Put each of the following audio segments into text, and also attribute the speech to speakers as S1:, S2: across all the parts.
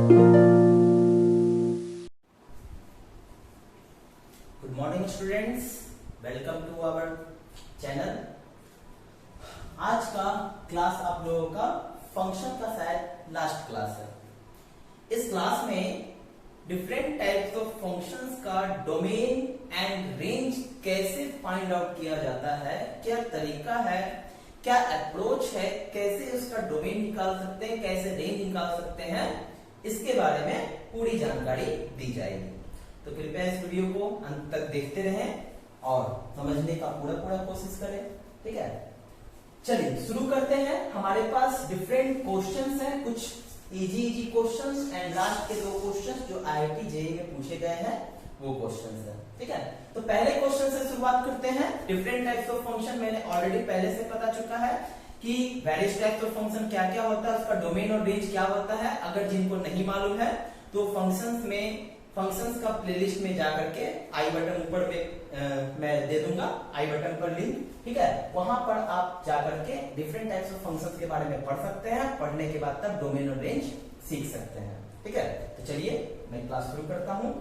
S1: Good morning students, welcome to our channel. आज का class आप लोगों का फंक्शन का शायद लास्ट क्लास है। इस क्लास में डिफरेंट टाइप्स ऑफ फंक्शंस का डोमेन एंड रेंज कैसे फाइंड आउट किया जाता है, क्या तरीका है, क्या अप्रोच है, कैसे उसका डोमेन निकाल सकते हैं, कैसे रेंज निकाल सकते हैं, इसके बारे में पूरी जानकारी दी जाएगी। तो कृपया इस वीडियो को अंत तक देखते रहें और समझने का पूरा कोशिश करें। ठीक है, चलिए शुरू करते हैं। हमारे पास डिफरेंट क्वेश्चंस हैं, कुछ इजी क्वेश्चंस एंड लास्ट के 2 क्वेश्चंस जो IIT JEE में पूछे गए हैं वो क्वेश्चंस हैं। ठीक है, तो पहले क्वेश्चन से शुरुआत करते हैं। डिफरेंट टाइप्स ऑफ फंक्शन मैंने ऑलरेडी पहले से पता चुका है कि वेरियस टाइप्स ऑफ फंक्शन क्या क्या होता है, उसका डोमेन और रेंज क्या होता है। अगर जिनको नहीं मालूम है तो फंक्शंस का प्लेलिस्ट में जाकर के आई बटन ऊपर पे मैं दे दूंगा, आई बटन पर लिंक। ठीक है, वहां पर आप जाकर के डिफरेंट टाइप्स ऑफ फंक्शंस के बारे में पढ़ सकते हैं। पढ़ने के बाद तब डोमेन और रेंज सीख सकते हैं। ठीक है, तो चलिए मैं क्लास शुरू करता हूं।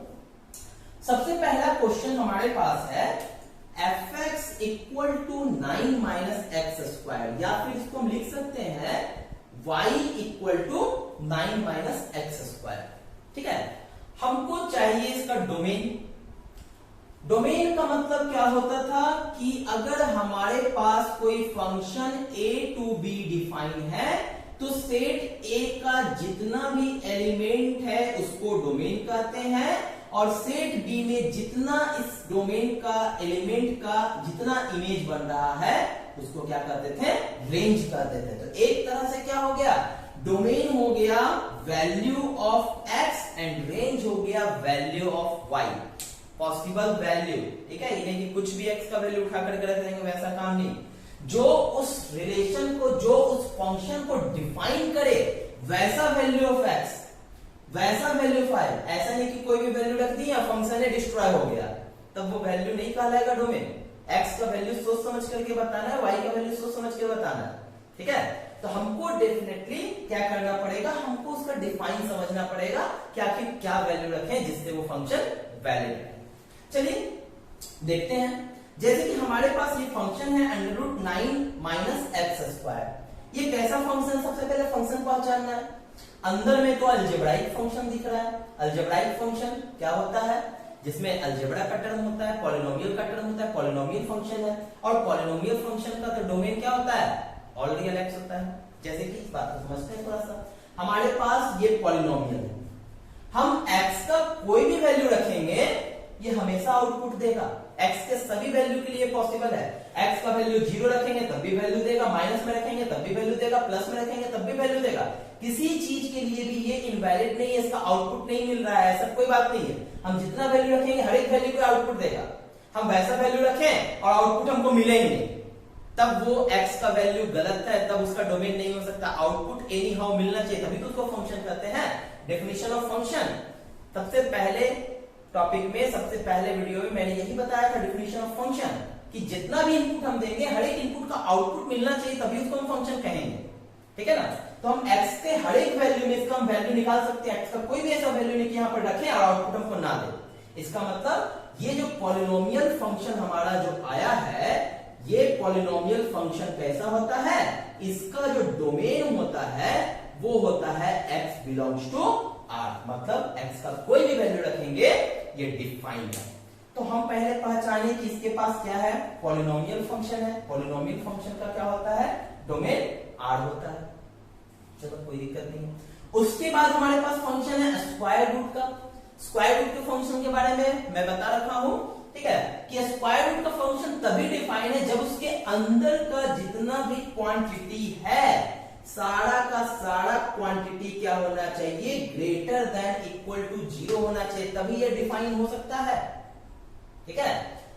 S1: सबसे पहला क्वेश्चन हमारे पास है fx equal to 9 minus x square, या फिर इसको हम लिख सकते हैं y equal to 9 minus x square. ठीक है, हमको चाहिए इसका डोमेन। डोमेन का मतलब क्या होता था कि अगर हमारे पास कोई function a to b define है तो सेट A का जितना भी एलिमेंट है उसको डोमेन कहते हैं, और सेट B में जितना इस डोमेन का एलिमेंट का जितना इमेज बन रहा है उसको क्या कहते थे, रेंज कहते थे। तो एक तरह से क्या हो गया, डोमेन हो गया value of x and range हो गया value of y, possible value. ठीक है, यानी कि कुछ भी x का वैल्यू उठा करके रख देंगे, वैसा काम नहीं। जो उस रिलेशन को, जो उस फंक्शन को डिफाइन करे वैसा वैल्यू ऑफ x, वैसा वैल्यू ऑफ y। ऐसा नहीं कि कोई भी वैल्यू रख दी या फंक्शन है डिस्ट्रॉय हो गया, तब वो वैल्यू नहीं कहलाएगा डोमेन। x का वैल्यू सोच समझ करके बताना है, y का वैल्यू सोच समझ के बताना है। ठीक है, तो हमको डेफिनेटली क्या करना पड़ेगा, हमको उसका डिफाइन समझना पड़ेगा कि आखिर क्या वैल्यू रखें जिससे वो फंक्शन वैलिड है। चलिए देखते हैं। जैसे कि हमारे पास ये फंक्शन है √9 माइनस एक्स स्क्वायर। ये कैसा फंक्शन है, सबसे पहले फंक्शन पहचानना है। अंदर में तो अलजेब्राइक फंक्शन दिख रहा है। अलजेब्राइक फंक्शन क्या होता है, जिसमें अलजेब्रा का टर्म होता है, पॉलिनोमियल का टर्म होता है, पॉलिनोमियल फंक्शन है। और पॉलिनोमियल फंक्शन का तो डोमेन क्या होता है, ऑल रियल एक्स होता है। जैसे कि इस बात को समझते हैं थोड़ा सा। हमारे पास ये पॉलिनोमियल है, हम x का कोई भी वैल्यू रखेंगे ये हमेशा आउटपुट देगा। x के सभी वैल्यू के लिए पॉसिबल है। x का वैल्यू 0 रखेंगे तब भी वैल्यू देगा, माइनस में रखेंगे तब भी वैल्यू देगा, प्लस में रखेंगे तब भी वैल्यू देगा। किसी चीज के लिए भी ये इनवैलिड नहीं है, इसका आउटपुट नहीं मिल रहा है, ऐसा कोई बात नहीं है। हम जितना वैल्यू रखेंगे हर एक वैल्यू को आउटपुट देगा। हम वैसा वैल्यू रखें और आउटपुट हमको मिले ही नहीं, तब वो x का वैल्यू गलत है, तब उसका डोमेन नहीं हो सकता। आउटपुट एनी हाउ मिलना चाहिए, तभी तो उसको फंक्शन कहते हैं। डेफिनेशन ऑफ फंक्शन सबसे पहले टॉपिक में, सबसे पहले वीडियो में मैंने यही बताया था, डेफिनेशन ऑफ फंक्शन, कि जितना भी इनपुट हम देंगे हर एक इनपुट का आउटपुट मिलना चाहिए, तभी उसको हम फंक्शन कहेंगे। ठीक है ना, तो हम x के हर एक वैल्यू में इसका हम वैल्यू निकाल सकते हैं। x का कोई भी ऐसा वैल्यू नहीं कि यहां पर रखें और आउटपुट हमको ना दे। इसका मतलब ये जो पॉलिनोमियल फंक्शन हमारा जो आया है, ये पॉलिनोमियल फंक्शन कैसा होता है, इसका जो डोमेन होता है वो होता है x बिलोंग्स टू R, मतलब x का कोई भी वैल्यू रखेंगे ये डिफाइंड है। तो हम पहले पहचाने कि इसके पास क्या है, पॉलिनोमियल फंक्शन है। पॉलिनोमियल फंक्शन का क्या होता है, डोमेन R होता है। चलो कोई दिक्कत नहीं है। उसके बाद हमारे पास फंक्शन है स्क्वायर रूट का। स्क्वायर रूट के फंक्शन के बारे में मैं बता रखा हूं, ठीक है, कि स्क्वायर रूट का फंक्शन तभी डिफाइन है जब उसके अंदर का जितना भी क्वांटिटी है, सारा का सारा क्वांटिटी क्या होना चाहिए, ग्रेटर देन इक्वल टू 0 होना चाहिए, तभी ये डिफाइन हो सकता है। ठीक है,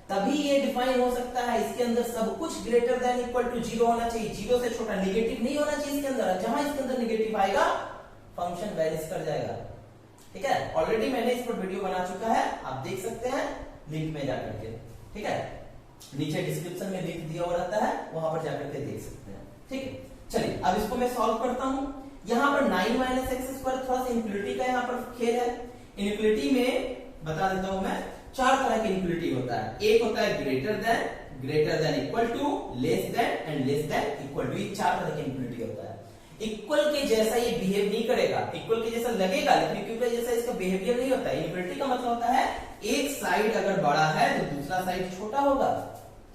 S1: तभी ये डिफाइन हो सकता है। इसके अंदर सब कुछ ग्रेटर देन इक्वल टू 0 होना चाहिए, 0 से छोटा, नेगेटिव नहीं होना चाहिए इसके अंदर। जहां इसके अंदर नेगेटिव आएगा फंक्शन वैनिश कर जाएगा। ठीक है, ऑलरेडी मैंने इस पर वीडियो बना चुका है, आप देख सकते हैं लिंक में जाकर के। ठीक है, नीचे डिस्क्रिप्शन में लिंक दिया हुआ रहता है, वहां पर जाकर के देख सकते हैं। ठीक है, चलिए अब इसको मैं सॉल्व करता हूं। यहां पर 9 माइनस एक्स स्क्वायर थोड़ा सा इनइक्वालिटी का यहाँ पर खेल है। इनइक्वालिटी में बता देता हूं मैं, 4 तरह की इनइक्वालिटी होता है। एक होता है greater than equal to, less than and less than equal to. ये 4 तरह की इनइक्वालिटी होता है। इक्वल के जैसा ये बिहेव नहीं करेगा, इक्वल के जैसा लगेगा लेकिन इक्वल के जैसा इसका बिहेवियर नहीं होता है। इनइक्वालिटी का मतलब होता है एक साइड अगर बड़ा है तो दूसरा साइड छोटा होगा,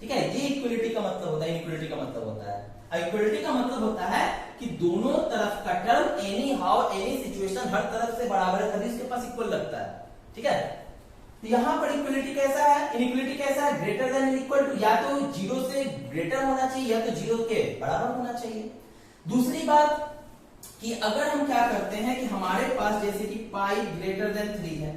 S1: ठीक है। ये इक्वलिटी का मतलब होता है, इनइक्वालिटी का मतलब होता है। इक्वलिटी का मतलब होता है कि दोनों तरफ का term anyhow any situation हर तरफ से बराबर है तभी उसके पास इक्वल लगता है, ठीक है। तो यहां पर इक्वलिटी कैसा है, इनइक्वालिटी कैसा है, ग्रेटर देन इक्वल टू, या तो 0 से ग्रेटर होना चाहिए या तो 0 के बराबर होना चाहिए। दूसरी बात कि अगर हम क्या करते हैं कि हमारे पास जैसे कि पाई ग्रेटर देन 3 है,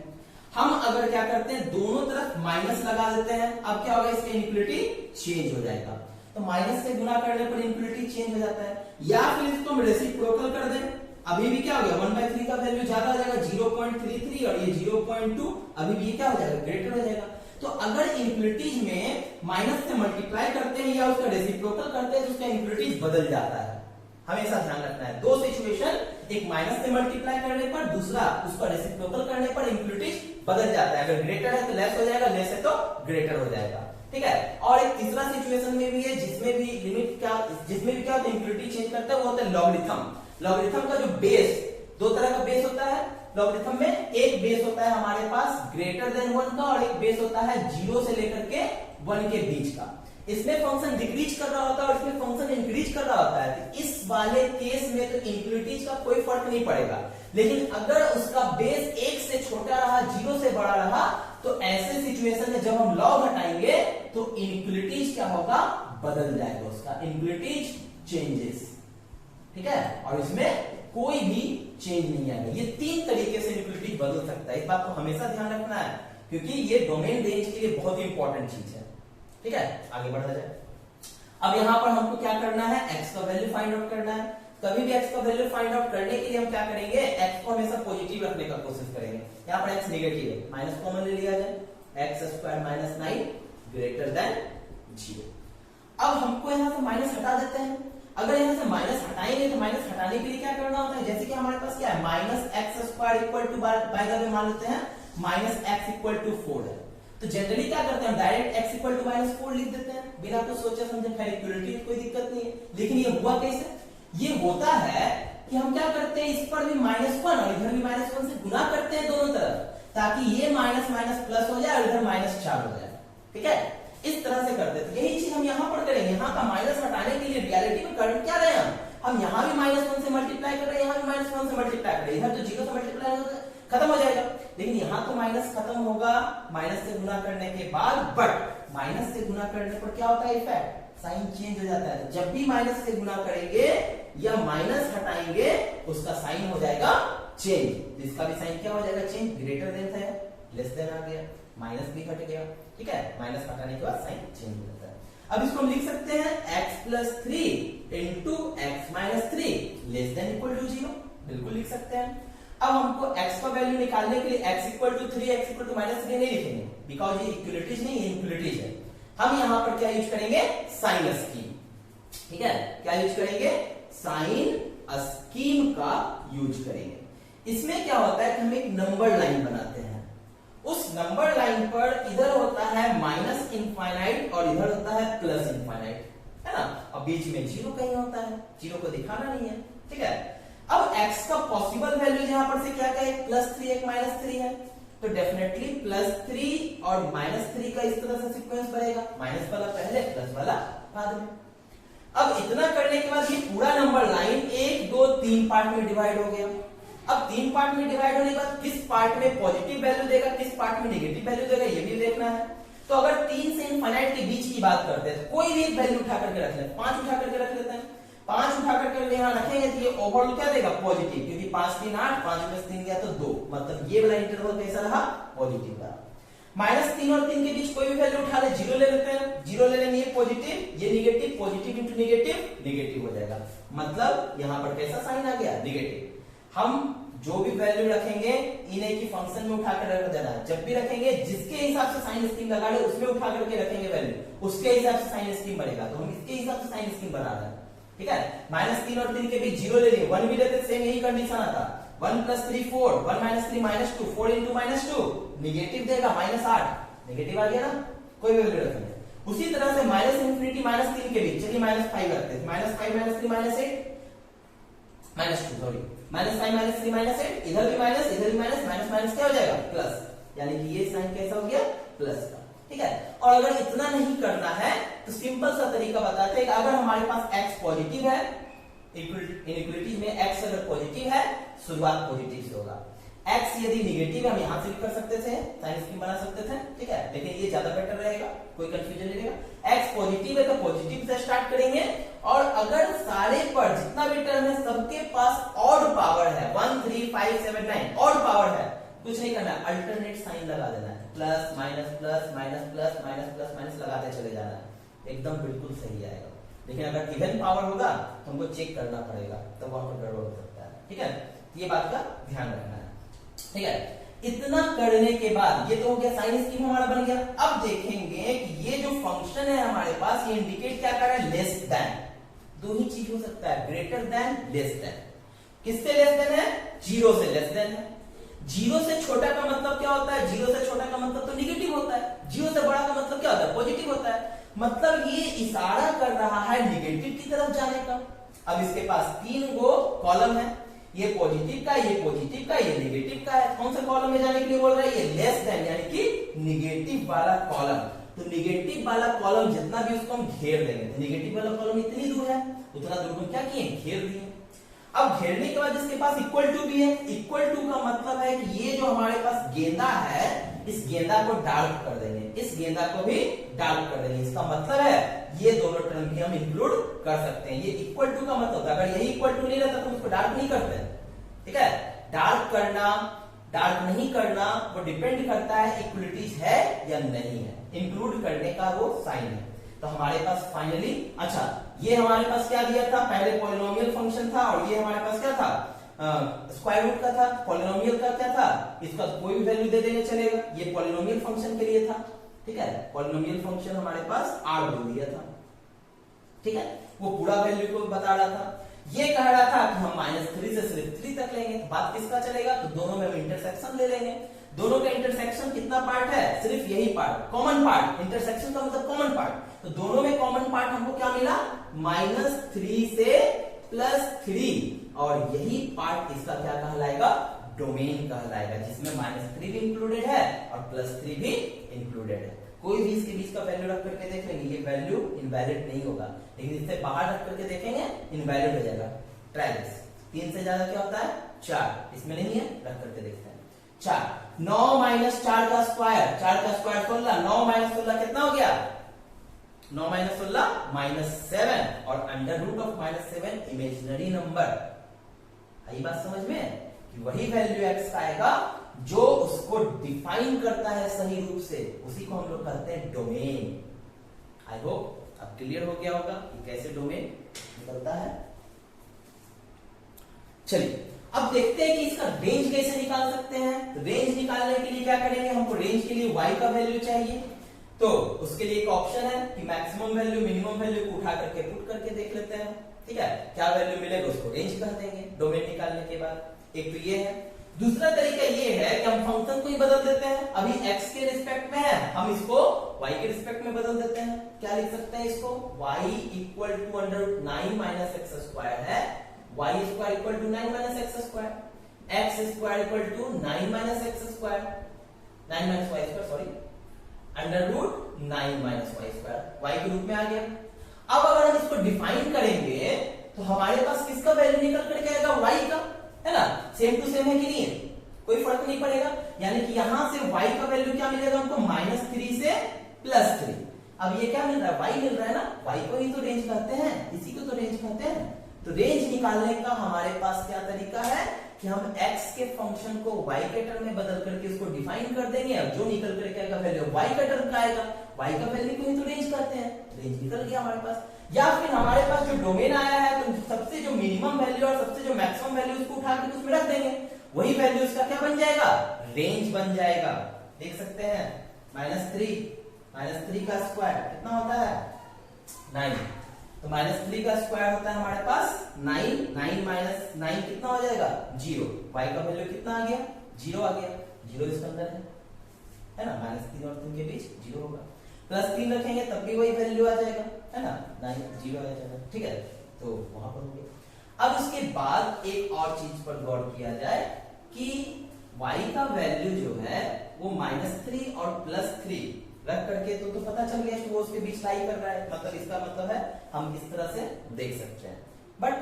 S1: हम अगर क्या करते हैं दोनों तरफ माइनस लगा देते हैं, अब क्या होगा, इसका इनइक्वालिटी चेंज हो जाएगा। तो माइनस से गुना करने पर इनइक्वालिटी चेंज हो जाता है। या फिर इसको हम रेसिप्रोकल कर दें, अभी भी क्या हो गया 1/3 का वैल्यू ज्यादा हो जाएगा 0.33 और ये 0.2, अभी भी क्या हो जाएगा ग्रेटर हो जाएगा। तो अगर इनइक्वालिटीज में माइनस से मल्टीप्लाई करते हैं या उसका रेसिप्रोकल करते हैं तो उसका इनइक्वालिटीज बदल जाता है, हमेशा ध्यान रखना है। दो सिचुएशन, एक माइनस से मल्टीप्लाई करने पर, दूसरा उसका रेसिप्रोकल करने पर इनइक्वालिटीज बदल जाता है। अगर ग्रेटर है तो लेस हो जाएगा, लेस है तो ग्रेटर हो जाएगा, ठीक है। और एक तीसरा सिचुएशन में भी है जिसमें भी लिमिट क्या, जिसमें भी क्या होता है इनइक्वालिटी चेंज करता है, वो होता है लॉगरिथम। लॉगरिथम का जो बेस, दो तरह का बेस होता है लॉगरिथम में। एक बेस होता है हमारे पास ग्रेटर देन 1 का और एक बेस होता है 0 से लेकर के 1 के बीच का। इसमें फंक्शन डिक्रीज कर रहा होता है और इसमें फंक्शन इंक्रीज कर रहा होता है। तो इस वाले केस में तो इनइक्वालिटीज का कोई फर्क नहीं पड़ेगा, लेकिन अगर उसका बेस 1 से छोटा रहा 0 से बड़ा रहा तो ऐसे सिचुएशन में जब हम लॉग हटाएंगे तो इनइक्वालिटीज क्या होगा, बदल जाएगा, उसका इनइक्वालिटीज चेंजेस, ठीक है। और इसमें कोई भी चेंज नहीं आएगा। ये 3 तरीके से इनइक्वालिटी बदल सकता है, इस बात को हमेशा ध्यान रखना है क्योंकि ये डोमेन रेंज के लिए बहुत ही इंपॉर्टेंट चीज है, ठीक है। आगे बढ़ा जाए। अब यहां पर हमको क्या करना है, x का वैल्यू फाइंड आउट करना है। कभी भी x का वैल्यू फाइंड आउट करने के लिए हम क्या करेंगे, x को हमेशा पॉजिटिव रखने का कोशिश करेंगे। यहाँ पर x नेगेटिव है, माइनस कॉमन ले लिया जाए, x² - 9 ग्रेटर देन 0। अब हमको यहाँ से माइनस हटा देते हैं। अगर यहाँ से माइनस हटाएंगे तो माइनस हटाने के लिए क्या करना होता है, जैसे कि हमारे पास क्या है -x² equal to, by the way मान लेते हैं -x = 4 है। तो जनरली क्या करते हैं, डायरेक्ट x = -4 लिख देते हैं बिना कुछ सोचे समझे, खैर इक्वलिटी कोई दिक्कत नहीं है। लेकिन ये हुआ कैसे, ये होता है कि हम क्या करते हैं, इस पर भी -1 और इधर भी -1 से गुना करते हैं दोनों तरफ, ताकि ये माइनस माइनस प्लस हो जाए और इधर -4 हो जाए, ठीक है। इस तरह से करते थे। यही चीज हम यहाँ पर करेंगे। यहाँ का माइनस हटाने के लिए रियलिटी में कर क्या रहे हैं हम यहाँ भी -1 से मल्टीप्लाई कर रहे हैं, यहाँ भी -1 से मल्टीप्लाई कर रहे हैं, इधर तो 0 से मल्टीप्लाई खत्म हो जाएगा। लेकिन यहाँ तो माइनस खत्म होगा माइनस से गुना करने के बाद, बट माइनस से गुना करने पर क्या होता है, इफेक्ट साइन चेंज हो जाता है। जब भी माइनस से गुना करेंगे या माइनस हटाएंगे उसका साइन हो जाएगा चेंज। इसका भी साइन क्या हो जाएगा, चेंज। ग्रेटर देन था, लेस देन आ गया, माइनस भी हट गया, ठीक है। माइनस हटाने के बाद साइन चेंज हो जाता है। अब इसको हम लिख सकते हैं x+3 × x - 3 less than equal to 0, बिल्कुल लिख सकते हैं। अब हमको x का वैल्यू निकालने के लिए x = 3 x = -3 नहीं लिखेंगे, बिकॉज ये इक्वलिटीज नहीं, ये इनइक्वलिटीज है। हम यहां पर क्या यूज करेंगे, साइन स्कीम, ठीक है। क्या यूज करेंगे, साइन स्कीम का यूज करेंगे। इसमें क्या होता है कि हम एक नंबर लाइन बनाते हैं, उस नंबर लाइन पर इधर होता है -∞ और इधर होता है +∞, है ना। और बीच में 0 कहीं होता है, 0 को दिखाना नहीं है, ठीक है। अब x का पॉसिबल वैल्यू यहां पर से क्या कहे, +3 एक -3 है, तो डेफिनेटली +3 और -3 का इस तरह से सीक्वेंस बनेगा, माइनस वाला पहले प्लस वाला बाद में। अब इतना करने के बाद ये पूरा नंबर लाइन 1 2 3 पार्ट में डिवाइड हो गया। अब 3 पार्ट में डिवाइड होने के बाद किस पार्ट में पॉजिटिव वैल्यू देगा, किस पार्ट में नेगेटिव वैल्यू देगा, ये भी देखना है। तो अगर 3 से इनफाइनाइट के बीच की बात करते हैं तो कोई भी एक वैल्यू उठा करके रख लेते हैं, 5 उठा करके रख लेते हैं। 5 उठा करके यहाँ रखेंगे तो ये ओवरऑल क्या देगा, पॉजिटिव, क्योंकि 5 3 8, 5 में 3 गया तो 2, मतलब ये वाला इंटरवल कैसा रहा, पॉजिटिव रहा। -3 और 3 के बीच कोई भी वैल्यू उठा ले, 0 ले लेते हैं, 0 ले लेंगे, ये पॉजिटिव, ये negative, positive into negative, negative हो जाएगा, मतलब यहाँ पर कैसा साइन आ गया, नेगेटिव। हम जो भी वैल्यू रखेंगे इन्हें की फंक्शन में उठाकर रख देना है। जब भी रखेंगे जिसके हिसाब से साइन स्कीम लगा ले उसमें उठा करके रखेंगे वैल्यू, उसके हिसाब से साइन स्कीम बनेगा। तो हम इसके हिसाब से साइन स्कीम बना रहे हैं, ठीक है। -3 और 3 के बीच 0 ले लिए, 1 भी लेते सेम यही कंडीशन आता, 1 plus 3 4, 1 minus 3 minus 2, 4 into minus 2 negative देगा -8, निगेटिव आ गया ना, कोई वैल्यू रखेंगे। उसी तरह से माइनस इंफिनिटी माइनस 3 के बीच, चलिए -5 रखते हैं, -5 माइनस 3 -8 -2 सॉरी, -5 माइनस 3 -8, इधर भी माइनस इधर भी माइनस, माइनस माइनस क्या हो जाएगा प्लस, यानी कि ये साइन कैसा हो गया प्लस का, ठीक है। और अगर इतना नहीं करना है तो सिंपल सा तरीका बताते हैं कि अगर हमारे पास x पॉजिटिव है, इनइक्वालिटी में x अगर पॉजिटिव है, शुरुआत पॉजिटिव से होगा, x यदि निगेटिव है हम यहां से भी कर सकते थे, साइन स्कीम बना सकते थे, ठीक है, लेकिन ये ज्यादा बेटर रहेगा, कोई कंफ्यूजन नहीं रहेगा। x पॉजिटिव है तो पॉजिटिव से स्टार्ट करेंगे, और अगर सारे पर जितना भी टर्म है सबके पास ऑड पावर है, 1 3 5 7 9 ऑड पावर है, कुछ नहीं करना, अल्टरनेट साइन लगा देना है, plus minus plus minus plus minus plus minus लगाते चले जाना है, एकदम बिल्कुल सही आएगा। लेकिन अगर इवन पावर होगा तो हमको चेक करना पड़ेगा, तब तो वहां पर गड़बड़ हो सकता है, ठीक है, ये बात का ध्यान रखना है, ठीक है। इतना करने के बाद ये तो हो गया, साइन स्कीम हमारा बन गया। अब देखेंगे कि ये जो फंक्शन है हमारे पास, ये इंडिकेट क्या कर रहा है, लेस देन, दो ही चीज हो सकता है, ग्रेटर देन, लेस देन। किससे लेस देन है, 0 से लेस देन है। 0 से छोटा का मतलब क्या होता है, 0 से छोटा का मतलब तो निगेटिव होता है, 0 से बड़ा का मतलब क्या होता है, पॉजिटिव होता है, मतलब ये इशारा कर रहा है निगेटिव की तरफ जाने का। अब इसके पास 3 गो कॉलम है, ये पॉजिटिव का, ये पॉजिटिव का, ये नेगेटिव का है, कौन सा कॉलम में जाने के लिए बोल रहा है, ये लेस देन, यानी कि निगेटिव वाला कॉलम। तो निगेटिव वाला कॉलम जितना भी उसको हम घेर देंगे, तो निगेटिव वाला कॉलम इतनी दूर है, उतना दूर हम क्या किए, घेर दिए। अब घेरने के बाद जिसके पास इक्वल टू भी है, इक्वल टू का मतलब है कि ये जो हमारे पास गेंदा है, इस गेंदा को डार्क कर देंगे, इस गेंदा को भी डार्क कर देंगे, इसका मतलब है ये दोनों टर्म भी हम इंक्लूड कर सकते हैं। ये इक्वल टू का मतलब, अगर यही इक्वल टू नहीं रहता तो उसको डार्क नहीं करते, ठीक है। डार्क करना डार्क नहीं करना वो डिपेंड करता है इक्वलिटीज है या नहीं है, इंक्लूड करने का वो साइन है। तो हमारे पास फाइनली, अच्छा ये हमारे पास क्या दिया था, पहले पॉलिनोमियल फंक्शन था, और ये हमारे पास क्या था, स्क्वायर रूट का था। पॉलिनोमियल का क्या था, इसका कोई भी वैल्यू दे देंगे चलेगा, ये पॉलिनोमियल फंक्शन के लिए था, ठीक है। पॉलिनोमियल फंक्शन हमारे पास r बोल दिया था, ठीक है, वो पूरा वैल्यू को बता रहा था। ये कह रहा था कि हम -3 से सिर्फ 3 तक लेंगे, बात किसका चलेगा, तो दोनों में हम इंटरसेक्शन ले लेंगे। दोनों का इंटरसेक्शन कितना पार्ट है, सिर्फ यही पार्ट, कॉमन पार्ट, इंटरसेक्शन का मतलब कॉमन पार्ट, तो दोनों में कॉमन पार्ट हमको क्या मिला, -3 से +3, और यही पार्ट इसका क्या कहलाएगा, डोमेन कहलाएगा, जिसमें -3 भी इंक्लूडेड है और +3 भी इंक्लूडेड है। कोई भी इसके बीच का वैल्यू रख करके देख लेंगे, ये वैल्यू इनवैलिड नहीं होगा, लेकिन इससे बाहर रख करके देखेंगे इनवैलिड हो जाएगा। ट्राई दिस, 3 से ज्यादा क्या होता है 4, इसमें नहीं है, रख करके देखते हैं। 4, 9 माइनस 4 का स्क्वायर, 4 का स्क्वायर 16, 9 माइनस 16 कितना हो गया, 9 माइनस 16 -7, और under root of -7 imaginary number. आई बात समझ में, कि वही वैल्यू x का आएगा जो उसको डिफाइन करता है सही रूप से, उसी को हम लोग कहते हैं डोमेन। आई होप अब क्लियर हो गया होगा कि कैसे डोमेन निकलता है। चलिए अब देखते हैं कि इसका रेंज कैसे निकाल सकते हैं। तो रेंज निकालने के लिए क्या करेंगे, हमको रेंज के लिए y का वैल्यू चाहिए, तो उसके लिए एक ऑप्शन है कि मैक्सिमम वैल्यू मिनिमम वैल्यू को उठा करके पुट करके देख लेते हैं, ठीक है, क्या वैल्यू मिलेगा उसको रेंज कह देंगे डोमेन निकालने के बाद। एक तो ये है। दूसरा तरीका ये है कि हम फंक्शन को ही बदल देते हैं, अभी x के रिस्पेक्ट में है, हम इसको y के रिस्पेक्ट में बदल देते हैं। क्या लिख सकते हैं इसको, y equal to √9 minus x square है, y square equal to 9 minus x square, x square equal to 9 minus x square, 9 minus y square sorry, √9 minus y square y के रूप में आ गया। अब अगर हम इसको डिफाइन करेंगे तो हमारे पास किसका वैल्यू निकल करके आएगा, y का, है ना, सेम टू सेम है कि नहीं है, कोई फर्क नहीं पड़ेगा, यानी कि यहां से y का वैल्यू क्या मिलेगा हमको, -3 से +3। अब ये क्या मिल रहा है, y मिल रहा है ना, y को ही तो रेंज कहते हैं, इसी को तो रेंज कहते हैं। तो रेंज निकालने का हमारे पास क्या तरीका है कि हम x के फंक्शन को y के टर्म में बदल करके उसको डिफाइन कर देंगे, और जो निकल करके आएगा वैल्यू y का टर्म का आएगा, y का वैल्यू को ही तो रेंज कहते हैं, रेंज निकल गया हमारे पास। या फिर हमारे पास जो डोमेन आया है तो सबसे जो मिनिमम वैल्यू और सबसे जो मैक्सिमम वैल्यू उसको उठा के उसमें रख देंगे, वही वैल्यू उसका क्या बन जाएगा, रेंज बन जाएगा। देख सकते हैं -3 का स्क्वायर कितना होता है 9, तो -3 का स्क्वायर होता है हमारे पास 9, 9 माइनस 9 कितना हो जाएगा 0, y का वैल्यू कितना आ गया 0 आ गया, 0 इसके अंदर है ना, -3 और 3 के बीच 0 होगा, +3 रखेंगे तब भी वही वैल्यू आ जाएगा, है ना, 9 0 आ जाएगा, ठीक है, तो वहां पर हो गया। अब उसके बाद एक और चीज पर गौर किया जाए कि y का वैल्यू जो है वो -3 और +3 रख करके तो पता चल गया कि वो उसके बीच लाई कर रहा है, मतलब इसका मतलब है हम इस तरह से देख सकते हैं, बट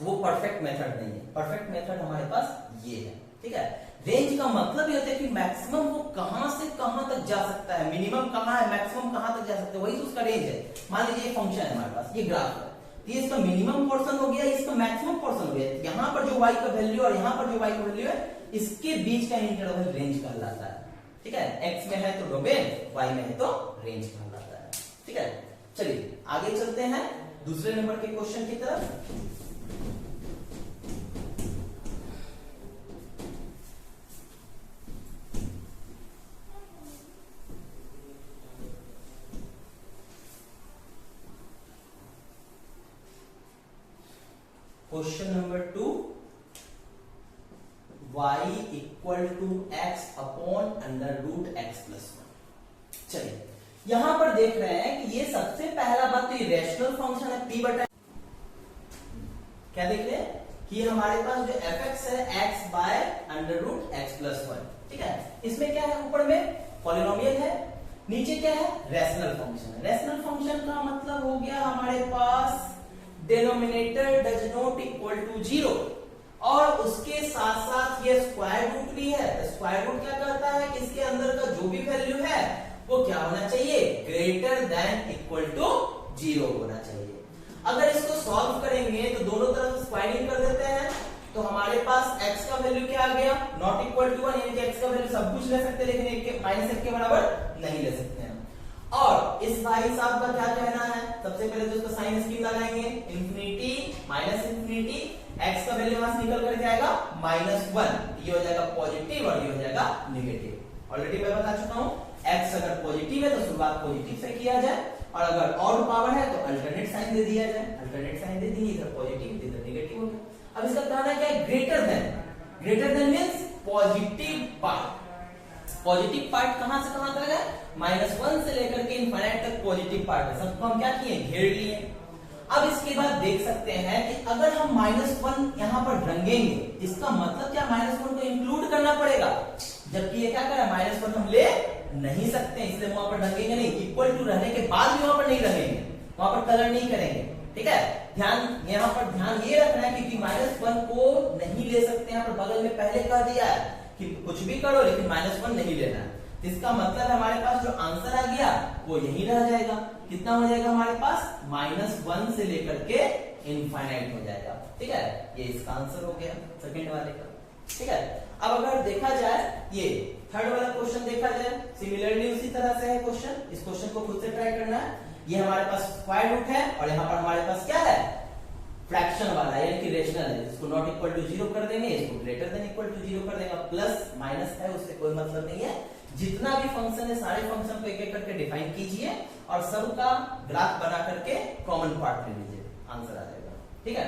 S1: वो परफेक्ट मेथड नहीं है। परफेक्ट मेथड हमारे पास ये है, ठीक है। रेंज का मतलब ये होता है कि मैक्सिमम वो कहां से कहां तक जा सकता है, मिनिमम कहां है, मैक्सिमम कहां तक जा सकता है, वही तो उसका रेंज है। मान लीजिए ये फंक्शन है हमारे पास, ये ग्राफ है, ये इसका मिनिमम पोर्शन हो गया, इसका मैक्सिमम पोर्शन हो गया, यहाँ पर जो y का वैल्यू और यहाँ पर जो y का वैल्यू है इसके बीच का इंटरवल रेंज कहलाता है, ठीक है। x में है तो डोमेन, y में है तो रेंज कहलाता है, ठीक है। चलिए आगे चलते हैं दूसरे नंबर के क्वेश्चन की तरफ। Question number 2, y equal to x upon √x+1। चलिए यहां पर देख रहे हैं कि ये सबसे पहला बात तो ये रेशनल फंक्शन है p बटा, क्या देख रहे हैं कि हमारे पास जो fx है x बाय √x+1, ठीक है। इसमें क्या है, ऊपर में पॉलिनोमियल है, नीचे क्या है रेशनल फंक्शन है। रेशनल फंक्शन का मतलब हो गया हमारे पास denominator does not equal to 0 और उसके साथ साथ ये स्क्वायर रूट भी है। स्क्वायर रूट क्या कहता है कि इसके अंदर का जो भी वैल्यू है वो क्या होना चाहिए, ग्रेटर देन इक्वल टू 0 होना चाहिए। अगर इसको सॉल्व करेंगे तो दोनों तरफ स्क्वायरिंग कर देते हैं, तो हमारे पास x का वैल्यू क्या आ गया, नॉट इक्वल टू 1, यानी कि x का वैल्यू सब कुछ ले सकते हैं लेकिन -1 के बराबर नहीं ले सकते हैं। और इस भाई साहब का क्या कहना है, सबसे पहले तो उसका साइन स्कीम लगाएंगे, इंफिनिटी माइनस इंफिनिटी, x का वैल्यू वहां से निकल कर जाएगा -1, ये हो जाएगा पॉजिटिव और ये हो जाएगा नेगेटिव। ऑलरेडी मैं बता चुका हूं x अगर पॉजिटिव है तो शुरुआत पॉजिटिव से किया जाए और अगर और पावर है तो अल्टरनेट साइन दे दिया जाए। अल्टरनेट साइन दे दिए, इधर पॉजिटिव इधर नेगेटिव हो गया। अब इसका कहना क्या है, greater then means positive part. Positive part कहां से कहां तक है, -1 से लेकर के इनफाइनाइट तक पॉजिटिव पार्ट है, सबको हम क्या किए घेर लिए। अब इसके बाद देख सकते हैं कि अगर हम -1 यहां पर रंगेंगे, इसका मतलब क्या -1 को इंक्लूड करना पड़ेगा, जबकि ये क्या कर रहा है -1 हम ले नहीं सकते, इसलिए वहां पर रंगेंगे नहीं। इक्वल टू रहने के बाद भी वहां पर नहीं रंगेंगे, वहां पर कलर नहीं करेंगे, ठीक है। ध्यान यहाँ पर ध्यान ये रखना है क्योंकि -1 को नहीं ले सकते, यहाँ पर बगल में पहले कह दिया है कि कुछ भी करो लेकिन -1 नहीं लेना है। इसका मतलब हमारे पास जो आंसर आ गया वो यही रह जाएगा। कितना हो जाएगा हमारे पास, -1 से लेकर के इनफाइनाइट हो जाएगा, ठीक है। ये इसका आंसर हो गया सेकंड वाले का, ठीक है। अब अगर देखा जाए ये थर्ड वाला क्वेश्चन देखा जाए, सिमिलरली उसी तरह से है क्वेश्चन। इस क्वेश्चन को खुद से ट्राई करना है। ये हमारे पास स्क्वायर रूट है और यहाँ पर हमारे पास क्या है, फ्रैक्शन वाला यानी कि रेशनल है। इसको नॉट इक्वल टू 0 कर देंगे, इसको ग्रेटर देन इक्वल टू 0 कर देंगे। प्लस माइनस है उससे कोई मतलब नहीं है, जितना भी फंक्शन है सारे फंक्शन को एक एक करके डिफाइन कीजिए और सबका ग्राफ बना करके कॉमन पार्ट ले लीजिए, आंसर आ जाएगा, ठीक है।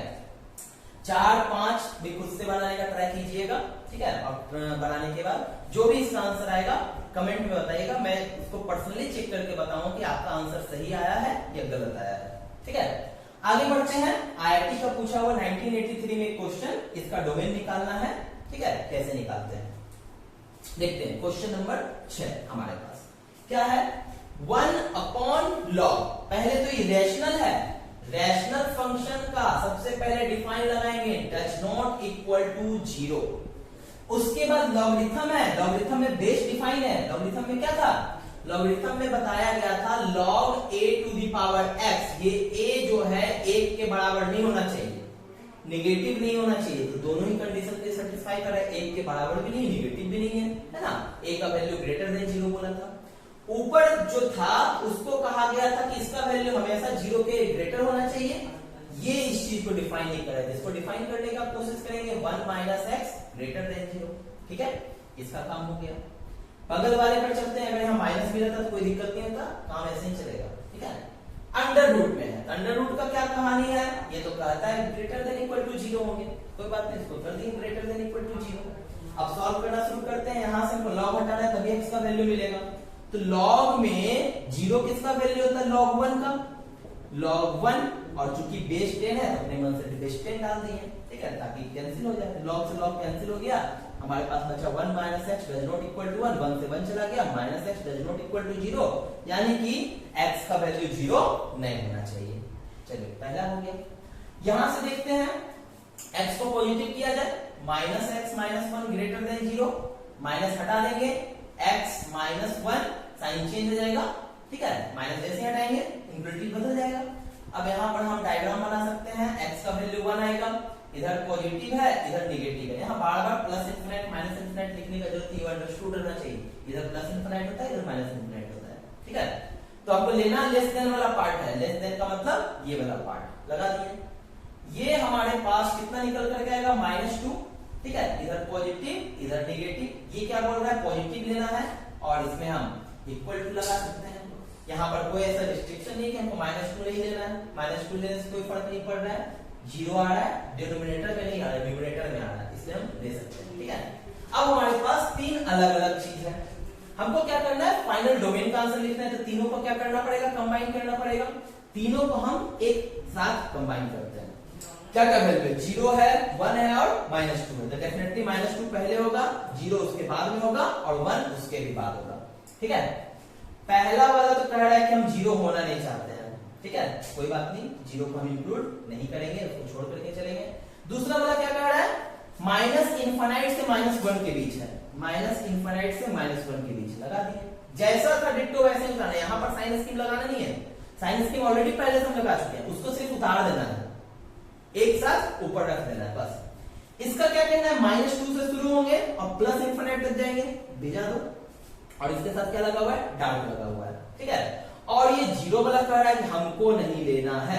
S1: 4, 5 भी खुद से बनाने का ट्राई कीजिएगा, ठीक है। और बनाने के बाद जो भी इसका आंसर आएगा कमेंट में बताइएगा, मैं उसको पर्सनली चेक करके बताऊंगा कि आपका आंसर सही आया है या गलत आया है, ठीक है। आगे बढ़ते हैं। आईआईटी का पूछा हुआ 1983 में क्वेश्चन, इसका डोमेन निकालना है, ठीक है। कैसे निकालते हैं देखते हैं। क्वेश्चन नंबर 6 हमारे पास क्या है, 1/log। पहले तो ये रेशनल है, रेशनल फंक्शन का सबसे पहले डिफाइन लगाएंगे, डज नॉट इक्वल टू 0। उसके बाद लॉगरिथम है, लॉगरिथम में बेस डिफाइन है। लॉगरिथम में क्या था, लॉगरिथम में बताया गया था log a to the power x। ये a जो है 1 के बराबर नहीं होना चाहिए, नेगेटिव नहीं होना चाहिए, तो दोनों ही कंडीशन को सेटिस्फाई कर रहा है। 1 के बराबर भी नहीं, नेगेटिव भी नहीं है ना। a का वैल्यू ग्रेटर देन 0 बोला था। ऊपर जो था उसको कहा गया था कि इसका वैल्यू हमेशा 0 के ग्रेटर होना चाहिए। ये इस चीज को डिफाइन नहीं कर रहे थे, इसको डिफाइन करने का कोशिश करेंगे 1 माइनस एक्स ग्रेटर देन 0, ठीक है। इसका काम हो गया। बगल वाले पर चलते हैं, अगर यहाँ माइनस भी रहता तो कोई दिक्कत नहीं होता, काम ऐसे ही चलेगा, ठीक है। अंडर रूट में है। अंडर रूट का क्या कहानी है, ये तो कहता है ग्रेटर देन इक्वल टू 0 होंगे, कोई बात नहीं, इसको कर देंगे ग्रेटर देन इक्वल टू 0। अब सॉल्व करना शुरू करते हैं। यहां से हमको लॉग हटाना है तभी x का वैल्यू मिलेगा। तो लॉग में 0 किसका वैल्यू होता है, log 1 का, log 1, और चूंकि बेस 10 है तो अपने मन से बेस 10 डाल दिए, ठीक है, ताकि कैंसिल हो जाए। log से log कैंसिल हो गया, हमारे पास बचा 1 minus x does not equal to 1, 1 से 1 चला गया, minus x does not equal to 0, यानी कि x का वैल्यू 0 नहीं होना चाहिए। चलिए पहला हो गया। यहां से देखते हैं x को पॉजिटिव किया जाए, minus x minus 1 greater than 0, minus हटा देंगे, x माइनस 1 साइन चेंज हो जाएगा, ठीक है, माइनस जैसे हटाएंगे इंफिनिटी बदल जाएगा। अब यहाँ पर हम डायग्राम बना सकते हैं, x का वैल्यू 1 आएगा, इधर पॉजिटिव है इधर नेगेटिव है, यहाँ बार बार प्लस इंफिनिट माइनस इंफिनिट लिखने का जरूरत नहीं, अंडरस्टूड रहना चाहिए, इधर प्लस इंफिनिट होता है इधर माइनस इंफिनिट होता है, ठीक है। तो आपको लेना लेस देन वाला पार्ट है, लेस देन का मतलब ये वाला पार्ट लगा दिए। ये हमारे पास कितना निकल करके आएगा, -2, ठीक है, इधर पॉजिटिव इधर नेगेटिव, ये क्या बोल रहा है पॉजिटिव लेना है, और इसमें हम इक्वल टू लगा सकते हैं। यहाँ पर कोई ऐसा रिस्ट्रिक्शन नहीं कि हमको -2 नहीं लेना है, -2 लेने से कोई फर्क नहीं पड़ रहा है, 0 आ रहा है, डिनोमिनेटर में नहीं आ रहा है, न्यूमरेटर में आ रहा है, इसलिए हम ले सकते हैं, ठीक है। अब हमारे पास 3 अलग अलग चीज है, हमको क्या करना है, फाइनल डोमेन का आंसर लिखना है, तो तीनों को क्या करना पड़ेगा, कंबाइन करना पड़ेगा। तीनों को हम एक साथ कंबाइन करते हैं। क्या क्या वैल्यू, 0 है, 1 है और -2 है, तो डेफिनेटली -2 पहले होगा, 0 उसके बाद में होगा और 1 उसके भी बाद होगा, ठीक है। पहला वाला तो कह रहा है कि हम 0 होना नहीं चाहते हैं, ठीक है, कोई बात नहीं, 0 को हम इंक्लूड नहीं करेंगे, उसको छोड़ करके चलेंगे। दूसरा वाला क्या कह रहा है, माइनस इनफाइनाइट से -1 के बीच है, माइनस इनफाइनाइट से -1 के बीच लगा दिए, जैसा था डिट्टो वैसे ही लगाना है, यहाँ पर साइन स्कीम लगाना नहीं है, साइन स्कीम ऑलरेडी पहले से हम लगा चुके हैं, उसको सिर्फ उतार देना है, एक साथ ऊपर रख देना है बस। इसका क्या कहना है, -2 से शुरू होंगे और प्लस इनफाइनाइट तक जाएंगे, भेजा दो, और इसके साथ क्या लगा हुआ है, डॉट लगा हुआ है, ठीक है। और ये 0 वाला कह रहा है कि हमको नहीं लेना है,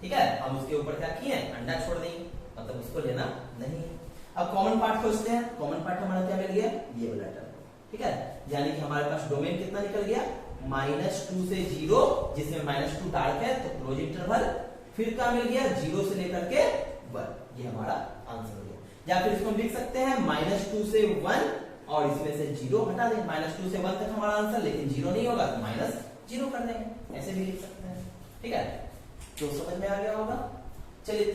S1: ठीक है, हम उसके ऊपर क्या किए, अंडा छोड़ देंगे, मतलब उसको लेना नहीं है। अब कॉमन पार्ट खोजते हैं, कॉमन पार्ट हमारा क्या मिल गया, ये वाला टर्म, ठीक है, यानी कि हमारे पास डोमेन कितना निकल गया, -2 से 0, जिसमें -2 डार्क है तो क्लोज इंटरवल, फिर क्या मिल गया, 0 से लेकर के 1, ये हमारा आंसर हो गया। या फिर इसको लिख सकते हैं -2 से 1 और इसमें से 0 हटा दें, -2 से 1 तक हमारा आंसर, लेकिन 0 नहीं होगा तो -0 कर देंगे, ऐसे भी लिख सकते हैं, ठीक है, तो समझ में आ गया होगा। चलिए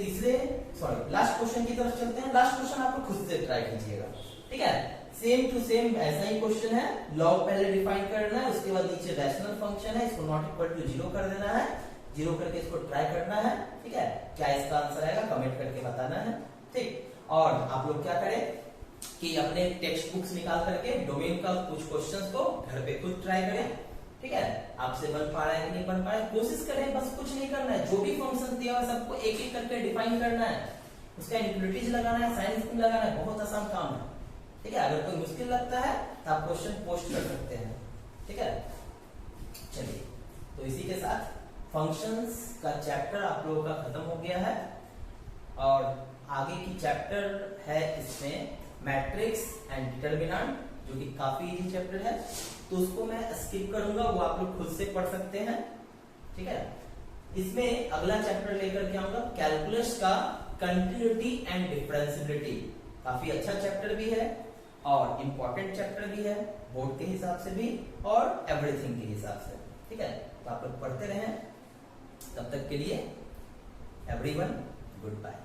S1: लास्ट क्वेश्चन की तरफ चलते हैं। लास्ट क्वेश्चन आपको खुद से ट्राई कीजिएगा, ठीक है, सेम टू सेम ऐसा ही क्वेश्चन है, लॉग पहले डिफाइन करना है, उसके बाद नीचे रैशनल फंक्शन है, इसको नॉट इक्वल टू 0 कर देना है, 0 करके इसको ट्राई करना है, ठीक है, क्या इसका आंसर आएगा कमेंट करके बताना है, ठीक। और आप लोग क्या करें कि अपने टेक्स्ट बुक्स निकाल करके डोमेन का कुछ क्वेश्चंस को घर पे खुद ट्राई करें, ठीक है, आपसे बन पा रहा है कि नहीं बन पा रहा है, कोशिश करें, बस कुछ नहीं करना है, जो भी फंक्शन दिया हुआ सबको एक एक करके डिफाइन करना है, उसका इनफिनिटीज लगाना है, साइन स्कीम लगाना है, बहुत आसान काम है, ठीक है। अगर कोई मुश्किल लगता है तो आप क्वेश्चन पोस्ट कर सकते हैं, ठीक है। चलिए, तो इसी के साथ फंक्शंस का चैप्टर आप लोगों का खत्म हो गया है, और आगे की चैप्टर है इसमें मैट्रिक्स एंड डिटरमिनेंट, जो कि काफी इजी चैप्टर है, तो उसको मैं स्किप करूंगा, वो आप लोग खुद से पढ़ सकते हैं, ठीक है। इसमें अगला चैप्टर लेकर के आऊंगा कैलकुलस का कंटिन्यूटी एंड डिफरेंशियबिलिटी, काफी अच्छा चैप्टर भी है और इंपॉर्टेंट चैप्टर भी है, बोर्ड के हिसाब से भी और एवरीथिंग के हिसाब से, ठीक है। तो आप लोग पढ़ते रहें, तब तक के लिए एवरीवन गुड बाय।